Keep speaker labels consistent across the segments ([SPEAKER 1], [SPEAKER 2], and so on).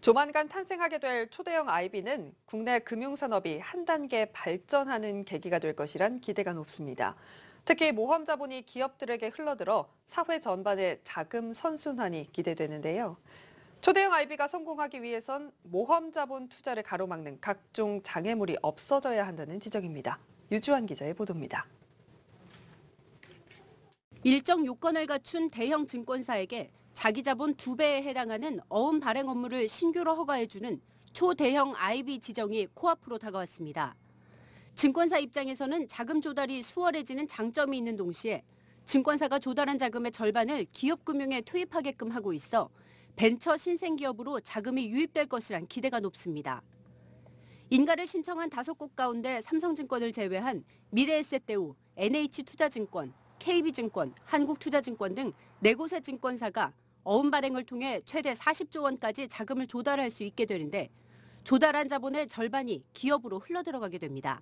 [SPEAKER 1] 조만간 탄생하게 될 초대형 IB는 국내 금융산업이 한 단계 발전하는 계기가 될 것이란 기대가 높습니다. 특히 모험 자본이 기업들에게 흘러들어 사회 전반의 자금 선순환이 기대되는데요. 초대형 IB가 성공하기 위해선 모험 자본 투자를 가로막는 각종 장애물이 없어져야 한다는 지적입니다. 유주환 기자의 보도입니다.
[SPEAKER 2] 일정 요건을 갖춘 대형 증권사에게 자기 자본 2배에 해당하는 어음 발행 업무를 신규로 허가해주는 초대형 IB 지정이 코앞으로 다가왔습니다. 증권사 입장에서는 자금 조달이 수월해지는 장점이 있는 동시에 증권사가 조달한 자금의 절반을 기업금융에 투입하게끔 하고 있어 벤처 신생기업으로 자금이 유입될 것이란 기대가 높습니다. 인가를 신청한 5곳 가운데 삼성증권을 제외한 미래에셋대우, NH투자증권, KB증권, 한국투자증권 등 4곳의 증권사가 어음 발행을 통해 최대 40조 원까지 자금을 조달할 수 있게 되는데 조달한 자본의 절반이 기업으로 흘러들어가게 됩니다.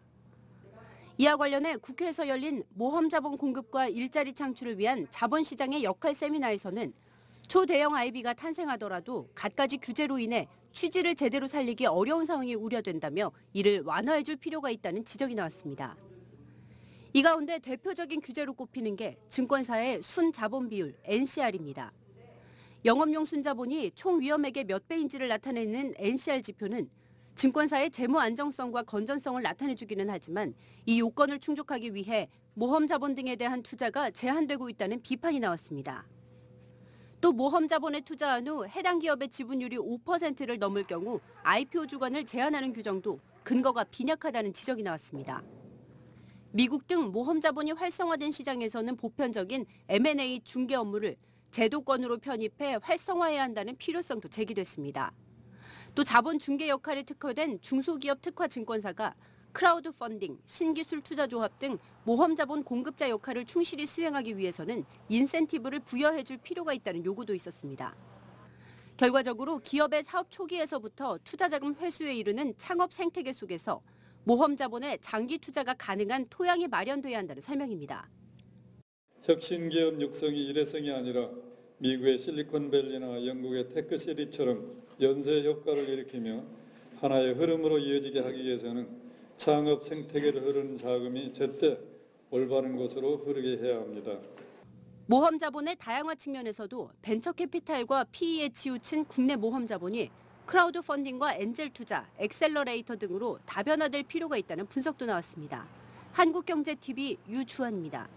[SPEAKER 2] 이와 관련해 국회에서 열린 모험 자본 공급과 일자리 창출을 위한 자본시장의 역할 세미나에서는 초대형 IB가 탄생하더라도 갖가지 규제로 인해 취지를 제대로 살리기 어려운 상황이 우려된다며 이를 완화해줄 필요가 있다는 지적이 나왔습니다. 이 가운데 대표적인 규제로 꼽히는 게 증권사의 순자본 비율 NCR입니다. 영업용 순자본이 총 위험액의 몇 배인지를 나타내는 NCR 지표는 증권사의 재무 안정성과 건전성을 나타내주기는 하지만 이 요건을 충족하기 위해 모험 자본 등에 대한 투자가 제한되고 있다는 비판이 나왔습니다. 또 모험 자본에 투자한 후 해당 기업의 지분율이 5%를 넘을 경우 IPO 주관을 제한하는 규정도 근거가 빈약하다는 지적이 나왔습니다. 미국 등 모험 자본이 활성화된 시장에서는 보편적인 M&A 중개 업무를 제도권으로 편입해 활성화해야 한다는 필요성도 제기됐습니다. 또 자본 중개 역할에 특화된 중소기업 특화 증권사가 크라우드 펀딩, 신기술 투자조합 등 모험 자본 공급자 역할을 충실히 수행하기 위해서는 인센티브를 부여해줄 필요가 있다는 요구도 있었습니다. 결과적으로 기업의 사업 초기에서부터 투자자금 회수에 이르는 창업 생태계 속에서 모험 자본의 장기 투자가 가능한 토양이 마련돼야 한다는 설명입니다.
[SPEAKER 3] 혁신기업 육성이 일회성이 아니라 미국의 실리콘밸리나 영국의 테크시리처럼 연쇄 효과를 일으키며 하나의 흐름으로 이어지게 하기 위해서는 창업 생태계를 흐르는 자금이 제때 올바른 곳으로 흐르게 해야 합니다.
[SPEAKER 2] 모험 자본의 다양화 측면에서도 벤처 캐피탈과 PE에 치우친 국내 모험 자본이 크라우드 펀딩과 엔젤 투자, 엑셀러레이터 등으로 다변화될 필요가 있다는 분석도 나왔습니다. 한국경제TV 유주환입니다.